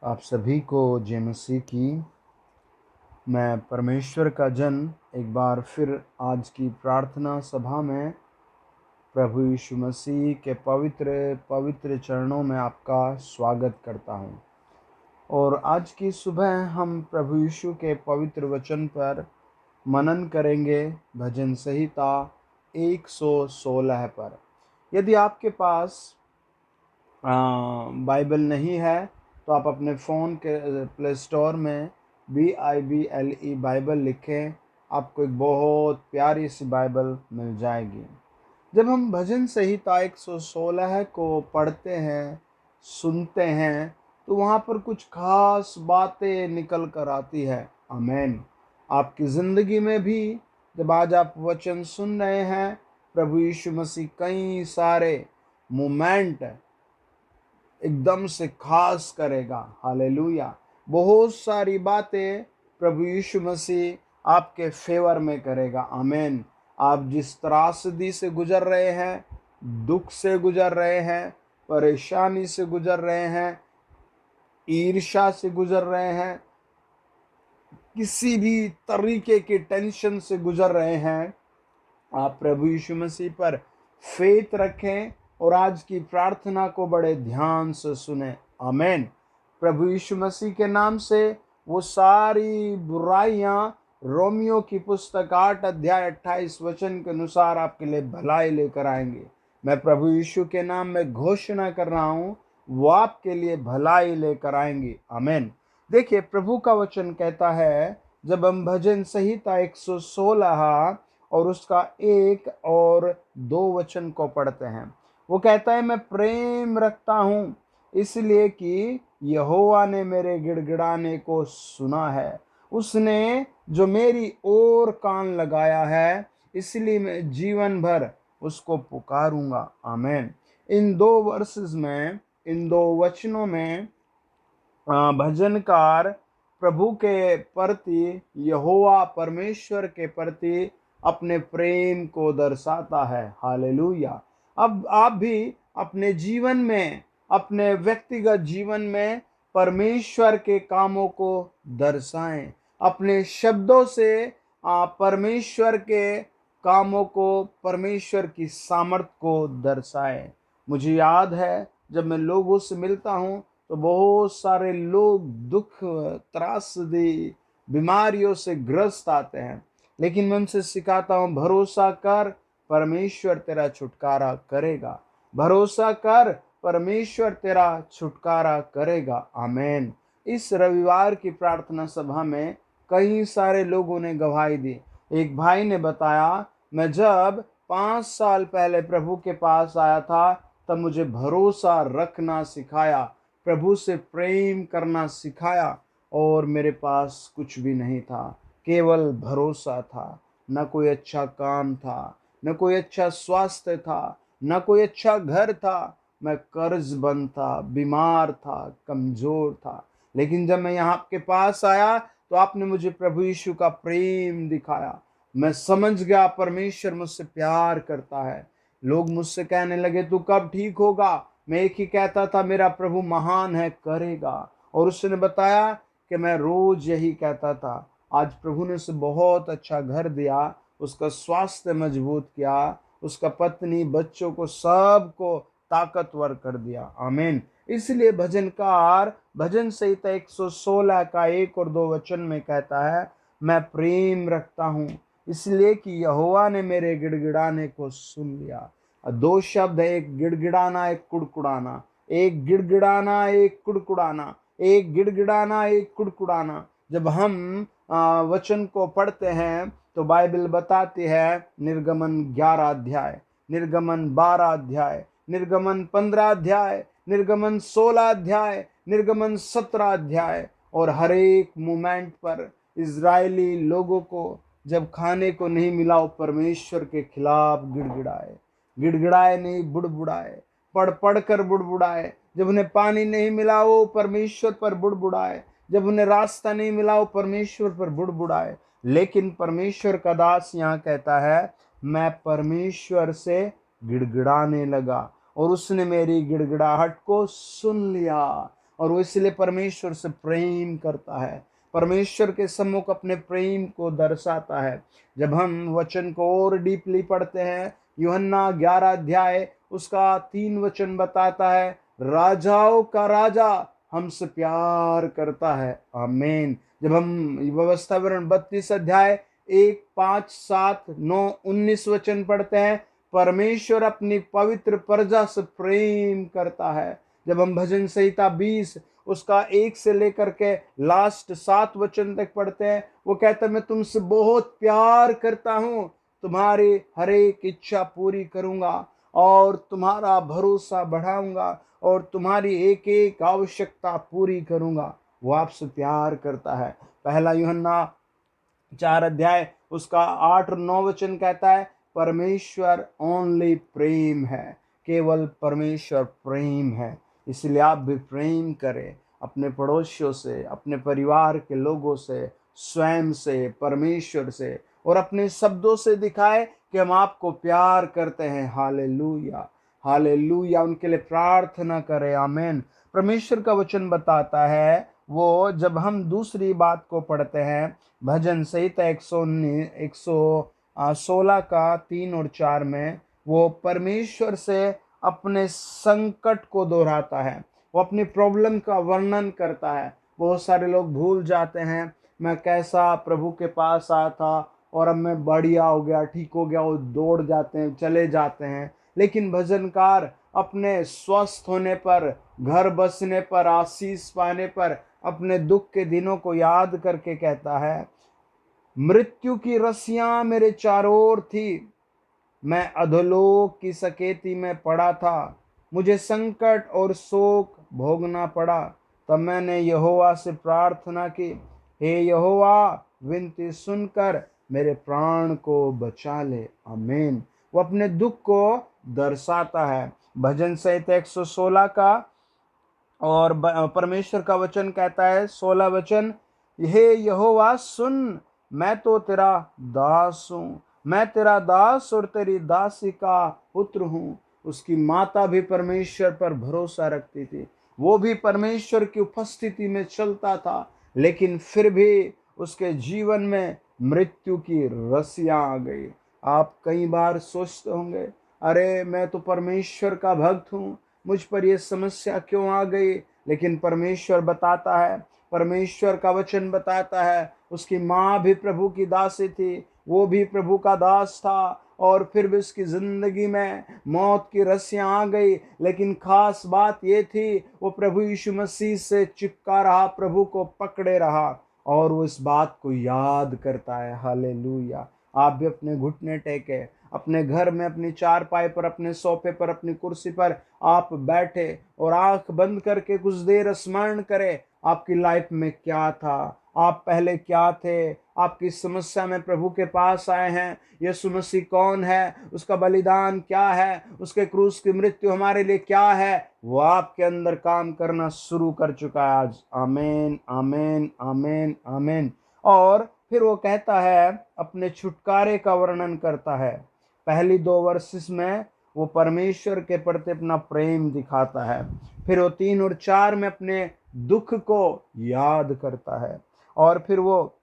आप सभी को जय मसीह की। मैं परमेश्वर का जन एक बार फिर आज की प्रार्थना सभा में प्रभु यीशु मसीह के पवित्र पवित्र चरणों में आपका स्वागत करता हूं। और आज की सुबह हम प्रभु यीशु के पवित्र वचन पर मनन करेंगे, भजन संहिता 116 पर। यदि आपके पास बाइबल नहीं है तो आप अपने फ़ोन के प्ले स्टोर में BIBLE बाइबल लिखें, आपको एक बहुत प्यारी सी बाइबल मिल जाएगी। जब हम भजन संहिता 116 को पढ़ते हैं, सुनते हैं, तो वहाँ पर कुछ खास बातें निकल कर आती है। आमीन। आपकी ज़िंदगी में भी जब आज आप वचन सुन रहे हैं, प्रभु यीशु मसीह कई सारे मोमेंट एकदम से खास करेगा। हालेलुया। बहुत सारी बातें प्रभु यीशु मसीह आपके फेवर में करेगा। आमीन। आप जिस त्रासदी से गुजर रहे हैं, दुख से गुजर रहे हैं, परेशानी से गुजर रहे हैं, ईर्ष्या से गुजर रहे हैं, किसी भी तरीके की टेंशन से गुजर रहे हैं, आप प्रभु यीशु मसीह पर फेथ रखें और आज की प्रार्थना को बड़े ध्यान से सुने। आमीन। प्रभु यीशु मसीह के नाम से वो सारी बुराइयां रोमियो की पुस्तक 8 अध्याय 28 वचन के अनुसार आपके लिए भलाई लेकर आएंगे। मैं प्रभु यीशु के नाम में घोषणा कर रहा हूँ, वो आपके लिए भलाई लेकर आएंगे। आमीन। देखिए, प्रभु का वचन कहता है, जब हम भजन संहिता 116 और उसका 1 और 2 वचन को पढ़ते हैं, वो कहता है, मैं प्रेम रखता हूँ इसलिए कि यहोवा ने मेरे गिड़गिड़ाने को सुना है। उसने जो मेरी ओर कान लगाया है, इसलिए मैं जीवन भर उसको पुकारूंगा। आमीन। इन 2 वर्सेस में, इन 2 वचनों में भजनकार प्रभु के प्रति, यहोवा परमेश्वर के प्रति अपने प्रेम को दर्शाता है। हालेलुया। अब आप भी अपने जीवन में, अपने व्यक्तिगत जीवन में परमेश्वर के कामों को दर्शाएं। अपने शब्दों से परमेश्वर के कामों को, परमेश्वर की सामर्थ को दर्शाएं। मुझे याद है, जब मैं लोगों से मिलता हूँ तो बहुत सारे लोग दुख, त्रासदी, बीमारियों से ग्रस्त आते हैं, लेकिन मैं उनसे सिखाता हूँ, भरोसा कर, परमेश्वर तेरा छुटकारा करेगा। भरोसा कर, परमेश्वर तेरा छुटकारा करेगा। आमीन। इस रविवार की प्रार्थना सभा में कई सारे लोगों ने गवाही दी। एक भाई ने बताया, मैं जब 5 साल पहले प्रभु के पास आया था, तब मुझे भरोसा रखना सिखाया, प्रभु से प्रेम करना सिखाया, और मेरे पास कुछ भी नहीं था, केवल भरोसा था। न कोई अच्छा काम था, न कोई अच्छा स्वास्थ्य था, न कोई अच्छा घर था। मैं कर्जबंद था, बीमार था, कमजोर था। लेकिन जब मैं यहाँ आपके पास आया तो आपने मुझे प्रभु यीशु का प्रेम दिखाया। मैं समझ गया परमेश्वर मुझसे प्यार करता है। लोग मुझसे कहने लगे, तू कब ठीक होगा? मैं एक ही कहता था, मेरा प्रभु महान है, करेगा। और उसने बताया कि मैं रोज यही कहता था। आज प्रभु ने उसे बहुत अच्छा घर दिया, उसका स्वास्थ्य मजबूत किया, उसका पत्नी, बच्चों को, सबको ताकतवर कर दिया। आमीन। इसलिए भजनकार भजन संहिता 116 का 1 और 2 वचन में कहता है, मैं प्रेम रखता हूँ इसलिए कि यहोवा ने मेरे गिड़गिड़ाने को सुन लिया। 2 शब्द है, एक गिड़गिड़ाना, एक कुड़कुड़ाना। एक गिड़गिड़ाना, एक कुड़कुड़ाना, एक गिड़गिड़ाना, एक कुड़कुड़ाना। जब हम वचन को पढ़ते हैं तो बाइबल बताती है, निर्गमन 11 अध्याय, निर्गमन 12 अध्याय, निर्गमन 15 अध्याय, निर्गमन 16 अध्याय, निर्गमन 17 अध्याय, और हर एक मोमेंट पर इजरायली लोगों को जब खाने को नहीं मिला, वो परमेश्वर के खिलाफ गिड़गिड़ाए। गिड़गिड़ाए नहीं, बुड़बुड़ाए, पढ़ पढ़ कर बुड़बुड़ाए। जब उन्हें पानी नहीं मिला, वो परमेश्वर पर बुड़बुड़ाए। जब उन्हें रास्ता नहीं मिला, वो परमेश्वर पर बुड़बुड़ाए। लेकिन परमेश्वर का दास यहाँ कहता है, मैं परमेश्वर से गिड़गिड़ाने लगा और उसने मेरी गिड़गिड़ाहट को सुन लिया। और वो इसलिए परमेश्वर से प्रेम करता है, परमेश्वर के सम्मुख अपने प्रेम को दर्शाता है। जब हम वचन को और डीपली पढ़ते हैं, यूहन्ना 11 अध्याय उसका 3 वचन बताता है, राजाओं का राजा हमसे प्यार करता है। आमीन। जब हम व्यवस्था विवरण 32 अध्याय 1, 5, 7, 9, 19 वचन पढ़ते हैं, परमेश्वर अपनी पवित्र प्रजा से प्रेम करता है। जब हम भजन संहिता 20 उसका 1 से लेकर के लास्ट 7 वचन तक पढ़ते हैं, वो कहता है, मैं तुमसे बहुत प्यार करता हूं, तुम्हारी हर एक इच्छा पूरी करूंगा और तुम्हारा भरोसा बढ़ाऊंगा और तुम्हारी एक एक आवश्यकता पूरी करूंगा। वो आपसे प्यार करता है। पहला यूहन्ना 4 अध्याय उसका 8 और 9 वचन कहता है, परमेश्वर ओनली प्रेम है, केवल परमेश्वर प्रेम है। इसलिए आप भी प्रेम करें अपने पड़ोसियों से, अपने परिवार के लोगों से, स्वयं से, परमेश्वर से, और अपने शब्दों से दिखाए कि हम आपको प्यार करते हैं। Hallelujah, hallelujah. उनके लिए प्रार्थना करें। आमीन। परमेश्वर का वचन बताता है, वो जब हम दूसरी बात को पढ़ते हैं, भजन संहिता 116 का 3 और 4 में, वो परमेश्वर से अपने संकट को दोहराता है, वो अपनी प्रॉब्लम का वर्णन करता है। बहुत सारे लोग भूल जाते हैं, मैं कैसा प्रभु के पास आया था और अब मैं बढ़िया हो गया, ठीक हो गया, वो दौड़ जाते हैं, चले जाते हैं। लेकिन भजनकार अपने स्वस्थ होने पर, घर बसने पर, आशीष पाने पर अपने दुख के दिनों को याद करके कहता है, मृत्यु की रस्सियां मेरे चारों ओर थी, मैं अधोलोक की सकेती में पड़ा था, मुझे संकट और शोक भोगना पड़ा। तब मैंने यहोवा से प्रार्थना की, हे यहोवा, विनती सुनकर मेरे प्राण को बचा ले। आमीन। वो अपने दुख को दर्शाता है। भजन संहिता 116 का और परमेश्वर का वचन कहता है, 16 वचन, हे यहोवा सुन, मैं तो तेरा दास हूँ, मैं तेरा दास और तेरी दासी का पुत्र हूँ। उसकी माता भी परमेश्वर पर भरोसा रखती थी, वो भी परमेश्वर की उपस्थिति में चलता था, लेकिन फिर भी उसके जीवन में मृत्यु की रस्सियां आ गई। आप कई बार सोचते होंगे, अरे मैं तो परमेश्वर का भक्त हूँ, मुझ पर यह समस्या क्यों आ गई। लेकिन परमेश्वर बताता है, परमेश्वर का वचन बताता है, उसकी माँ भी प्रभु की दासी थी, वो भी प्रभु का दास था, और फिर भी उसकी जिंदगी में मौत की रस्सियां आ गई। लेकिन खास बात यह थी, वो प्रभु यीशु मसीह से चिपका रहा, प्रभु को पकड़े रहा, और वो इस बात को याद करता है। हालेलुया। आप भी अपने घुटने टेके, अपने घर में, अपनी चारपाई पर, अपने सोफे पर, अपनी कुर्सी पर आप बैठे और आंख बंद करके कुछ देर स्मरण करें, आपकी लाइफ में क्या था, आप पहले क्या थे, आप किस समस्या में प्रभु के पास आए हैं, यीशु मसीह कौन है, उसका बलिदान क्या है, उसके क्रूस की मृत्यु हमारे लिए क्या है, वो आपके अंदर काम करना शुरू कर चुका है आज। आमीन, आमीन, आमीन, आमीन। और फिर वो कहता है, अपने छुटकारे का वर्णन करता है। पहली 2 वर्सेस में वो परमेश्वर के प्रति अपना प्रेम दिखाता है, फिर वो 3 और 4 में अपने दुख को याद करता है, और फिर वो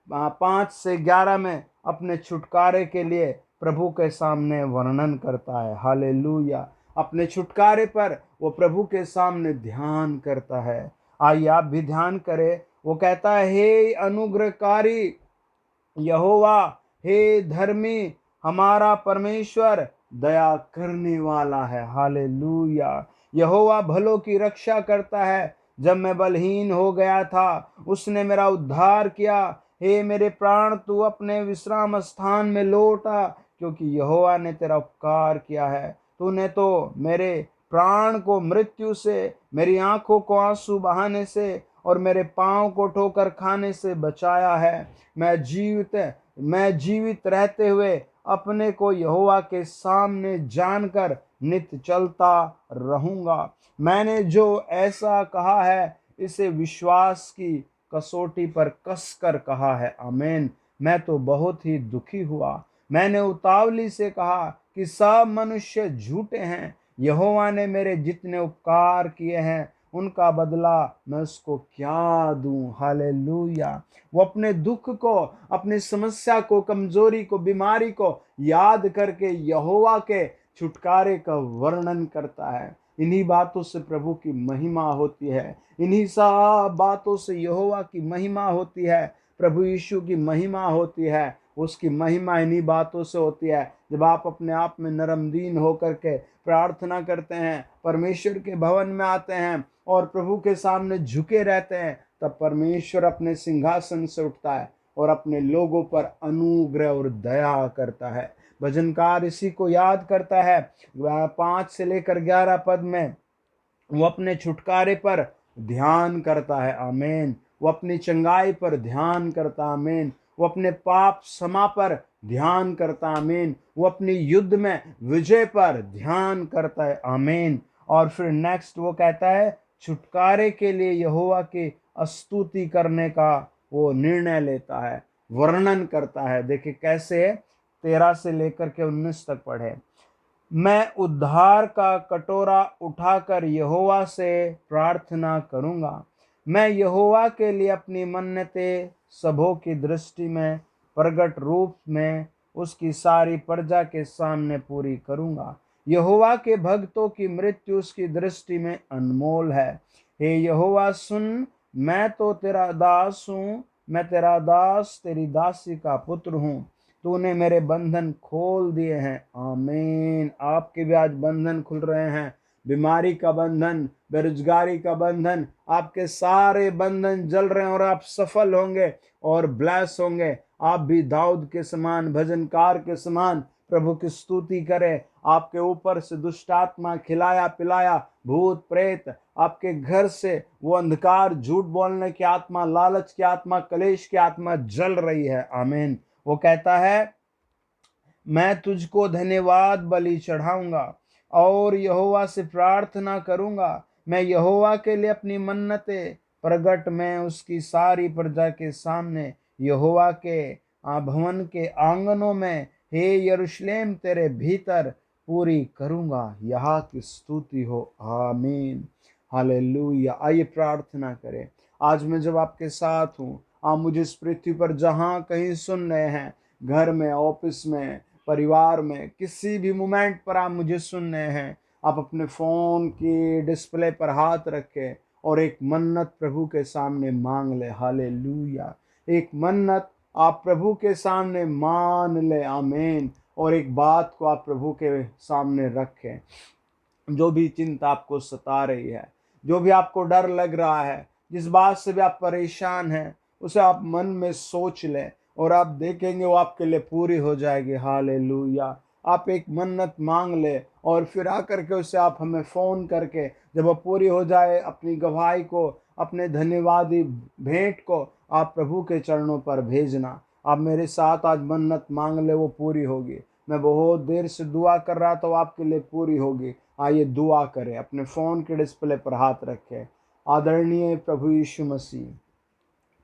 5 से 11 में अपने छुटकारे के लिए प्रभु के सामने वर्णन करता है। हालेलुया। अपने छुटकारे पर वो प्रभु के सामने ध्यान करता है। आइए आप भी ध्यान करें। वो कहता है, हे अनुग्रहकारी यहोवा, हे धर्मी हमारा परमेश्वर दया करने वाला है। हालेलुया। यहोवा भलों की रक्षा करता है। जब मैं बलहीन हो गया था, उसने मेरा उद्धार किया। हे मेरे प्राण, तू अपने विश्राम स्थान में लौट आ, क्योंकि यहोवा ने तेरा उपकार किया है। तूने तो मेरे प्राण को मृत्यु से, मेरी आंखों को आंसू बहाने से और मेरे पांव को ठोकर खाने से बचाया है। मैं जीवित रहते हुए अपने को यहोवा के सामने जानकर नित्य चलता रहूंगा। मैंने जो ऐसा कहा है, इसे विश्वास की कसौटी पर कसकर कहा है। आमीन। मैं तो बहुत ही दुखी हुआ। मैंने उतावली से कहा कि सब मनुष्य झूठे हैं। यहोवा ने मेरे जितने उपकार किए हैं उनका बदला मैं उसको क्या दूं। हालेलुया। वो अपने दुख को, अपनी समस्या को, कमजोरी को, बीमारी को याद करके यहोवा के छुटकारे का वर्णन करता है। इन्हीं बातों से प्रभु की महिमा होती है, इन्हीं सब बातों से यहोवा की महिमा होती है, प्रभु यीशु की महिमा होती है। उसकी महिमा इन्हीं बातों से होती है। जब आप अपने आप में नरमदीन होकर के प्रार्थना करते हैं, परमेश्वर के भवन में आते हैं और प्रभु के सामने झुके रहते हैं, तब परमेश्वर अपने सिंहासन से उठता है और अपने लोगों पर अनुग्रह और दया करता है। भजनकार इसी को याद करता है। 5 से लेकर 11 पद में वो अपने छुटकारे पर ध्यान करता है। आमीन। वो अपनी चंगाई पर ध्यान करता। आमीन। वो अपने पाप क्षमा पर ध्यान करता। आमीन। वो अपनी युद्ध में विजय पर ध्यान करता है। आमीन। और फिर नेक्स्ट वो कहता है, छुटकारे के लिए यहोवा की स्तुति करने का वो निर्णय लेता है, वर्णन करता है। देखिए कैसे है, 13 से लेकर के 19 तक पढ़े। मैं उद्धार का कटोरा उठाकर यहोवा से प्रार्थना करूंगा। मैं यहोवा के लिए अपनी मन्नतें सबों की दृष्टि में प्रगट रूप में उसकी सारी प्रजा के सामने पूरी करूंगा। यहोवा के भक्तों की मृत्यु उसकी दृष्टि में अनमोल है। हे यहोवा सुन, मैं तो तेरा दास हूँ, मैं तेरा दास तेरी दासी का पुत्र हूँ। तूने मेरे बंधन खोल दिए हैं। आमीन। आपके भी आज बंधन खुल रहे हैं। बीमारी का बंधन, बेरोजगारी का बंधन, आपके सारे बंधन जल रहे हैं और आप सफल होंगे और ब्लेस होंगे। आप भी दाऊद के समान, भजनकार के समान प्रभु की स्तुति करें। आपके ऊपर से दुष्ट आत्मा, खिलाया पिलाया भूत प्रेत, आपके घर से वो अंधकार, झूठ बोलने की आत्मा, लालच की आत्मा, कलेश की आत्मा जल रही है। आमीन। वो कहता है, मैं तुझको धन्यवाद बलि चढ़ाऊंगा और यहोवा से प्रार्थना करूंगा। मैं यहोवा के लिए अपनी मन्नतें प्रगट में उसकी सारी प्रजा के सामने यहोवा के भवन के आंगनों में, हे यरूशलेम तेरे भीतर पूरी करूंगा। यहाँ की स्तुति हो। आमीन। हालेलुया। आइए प्रार्थना करें। आज मैं जब आपके साथ हूँ, आप मुझे इस पृथ्वी पर जहाँ कहीं सुन रहे हैं, घर में, ऑफिस में, परिवार में, किसी भी मोमेंट पर आप मुझे सुन रहे हैं, आप अपने फ़ोन की डिस्प्ले पर हाथ रखें और एक मन्नत प्रभु के सामने मांग ले। हालेलुया। एक मन्नत आप प्रभु के सामने मान ले। आमीन। और एक बात को आप प्रभु के सामने रखें। जो भी चिंता आपको सता रही है, जो भी आपको डर लग रहा है, जिस बात से भी आप परेशान हैं, उसे आप मन में सोच लें और आप देखेंगे वो आपके लिए पूरी हो जाएगी। हालेलुया। आप एक मन्नत मांग ले और फिर आकर के उसे आप हमें फ़ोन करके, जब वो पूरी हो जाए, अपनी गवाही को, अपने धन्यवादी भेंट को आप प्रभु के चरणों पर भेजना। आप मेरे साथ आज मन्नत मांग ले, वो पूरी होगी। मैं बहुत देर से दुआ कर रहा था, वो आपके लिए पूरी होगी। आइए दुआ करें। अपने फ़ोन के डिस्प्ले पर हाथ रखें। आदरणीय प्रभु यीशु मसीह,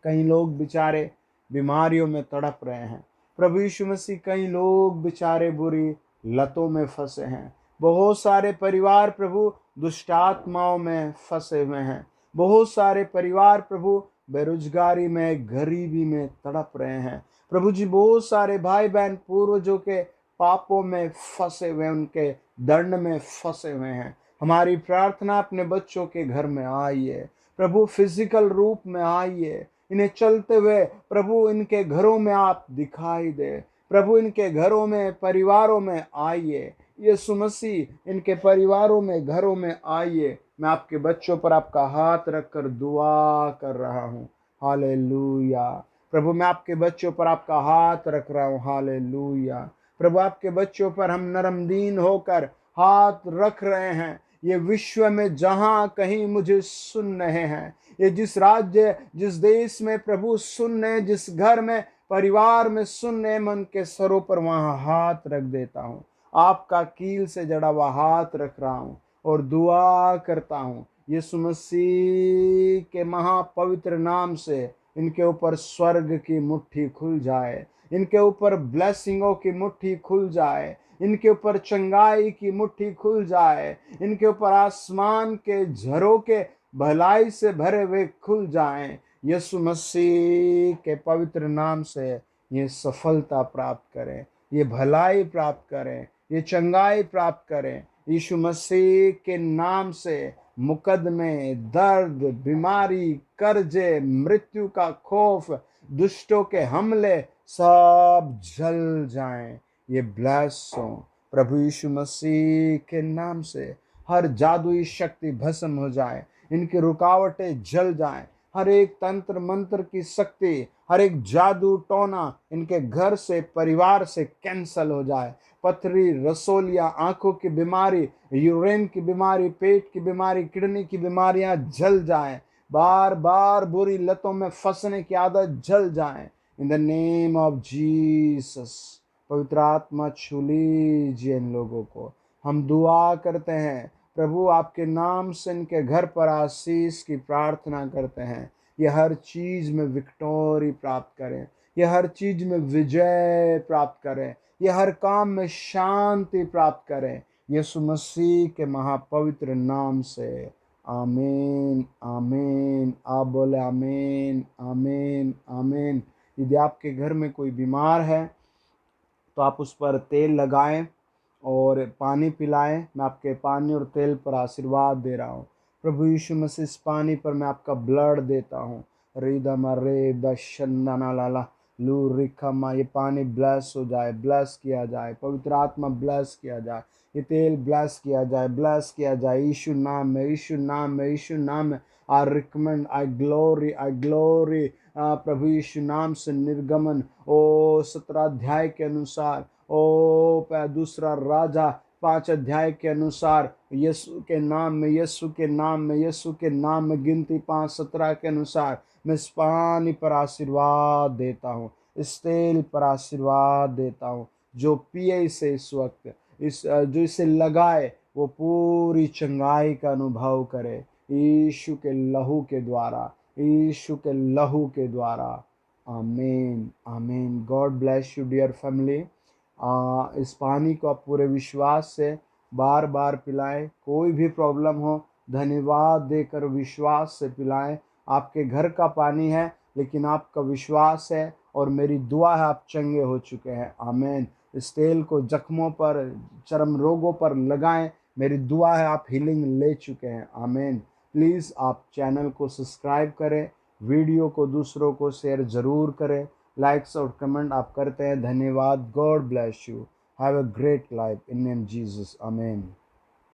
कई लोग बेचारे बीमारियों में तड़प रहे हैं। प्रभु यीशु मसीह, कई लोग बेचारे बुरी लतों में फंसे हैं। बहुत सारे परिवार प्रभु दुष्ट आत्माओं में फंसे हुए हैं। बहुत सारे परिवार प्रभु बेरोजगारी में, गरीबी में तड़प रहे हैं। प्रभु जी, बहुत सारे भाई बहन पूर्वजों के पापों में फंसे हुए, उनके दंड में फंसे हुए हैं। हमारी प्रार्थना, अपने बच्चों के घर में आइए प्रभु, फिजिकल रूप में आइए। इन्हें चलते हुए प्रभु इनके घरों में आप दिखाई दे। प्रभु इनके घरों में, परिवारों में आइए। यीशु मसीह, इनके परिवारों में, घरों में आइए। मैं आपके बच्चों पर आपका हाथ रखकर दुआ कर रहा हूँ। हालेलुया। प्रभु, मैं आपके बच्चों पर आपका हाथ रख रहा हूँ। हालेलुया। प्रभु, आपके बच्चों पर हम नरमदीन होकर हाथ रख रहे हैं। ये विश्व में जहाँ कहीं मुझे सुन रहे हैं, ये जिस राज्य, जिस देश में प्रभु सुन रहे, जिस घर में, परिवार में सुन रहे, मैं उनके सरों पर वहाँ हाथ रख देता हूँ। आपका कील से जड़ा हुआ हाथ रख रहा हूँ और दुआ करता हूँ, यीशु मसीह के महापवित्र नाम से इनके ऊपर स्वर्ग की मुट्ठी खुल जाए। इनके ऊपर ब्लेसिंगों की मुट्ठी खुल जाए। इनके ऊपर चंगाई की मुट्ठी खुल जाए। इनके ऊपर आसमान के झरोके भलाई से भरे हुए खुल जाएं। यीशु मसीह के पवित्र नाम से ये सफलता प्राप्त करें, ये भलाई प्राप्त करें, ये चंगाई प्राप्त करें। यीशु मसीह के नाम से मुकदमे, दर्द, बीमारी, कर्जे, मृत्यु का खौफ, दुष्टों के हमले सब जल जाएं। ये ब्लेस हो प्रभु यीशु मसीह के नाम से। हर जादुई शक्ति भस्म हो जाए, इनकी रुकावटें जल जाएं। हर एक तंत्र मंत्र की शक्ति, हर एक जादू टोना इनके घर से, परिवार से कैंसल हो जाए। पथरी, रसोलिया, आंखों की बीमारी, यूरिन की बीमारी, पेट की बीमारी, किडनी की बीमारियां जल जाएं। बार बार बुरी लतों में फंसने की आदत जल जाए। In the name of Jesus पवित्र आत्मा छू लीजिए इन लोगों को। हम दुआ करते हैं प्रभु, आपके नाम से इनके घर पर आशीष की प्रार्थना करते हैं। ये हर चीज में विक्टोरी प्राप्त करें, ये हर चीज में विजय प्राप्त करें, ये हर काम में शांति प्राप्त करें। यीशु मसीह के महापवित्र नाम से आमीन, आमीन। आप बोले आमीन, आमीन, आमीन। यदि आपके घर में कोई बीमार है तो आप उस पर तेल लगाएं और पानी पिलाएं। मैं आपके पानी और तेल पर आशीर्वाद दे रहा हूँ। प्रभु यीशु मसीह, इस पानी पर मैं आपका ब्लड देता हूँ। रिदमा रे बशंदना लाला लू रिखमा, ये पानी ब्लेस हो जाए, ब्लेस किया जाए। पवित्र आत्मा ब्लेस किया जाए, ये तेल ब्लेस किया जाए, ब्लेस किया जाए। यीशु नाम में, यीशु नाम में, यीशु नाम में। I recommend, I glory, I glory. प्रभु यीशु नाम से निर्गमन। ओ 17 अध्याय के अनुसार, ओ दूसरा राजा 5 अध्याय के अनुसार, यीशु के नाम में, यीशु के नाम में, यीशु के नाम में, गिनती 5:17 के अनुसार मैं इस पानी पर आशीर्वाद देता हूँ, इस तेल पर आशीर्वाद देता हूँ। जो पिए इसे इस वक्त, जो इसे लगाए वो पूरी चंगाई का अनुभव करे यीशु के लहू के द्वारा, यीशु के लहू के द्वारा। आमीन, आमीन। God bless you dear family. इस पानी को आप पूरे विश्वास से बार बार पिलाएं। कोई भी प्रॉब्लम हो, धन्यवाद देकर विश्वास से पिलाएं। आपके घर का पानी है लेकिन आपका विश्वास है और मेरी दुआ है आप चंगे हो चुके हैं। आमीन। इस तेल को जख्मों पर, चर्म रोगों पर लगाएं। मेरी दुआ है आप हीलिंग ले चुके हैं। आमीन। प्लीज़ आप चैनल को सब्सक्राइब करें, वीडियो को दूसरों को शेयर ज़रूर करें, लाइक्स और कमेंट आप करते हैं। धन्यवाद। God bless you. Have a great life in name Jesus. आमीन।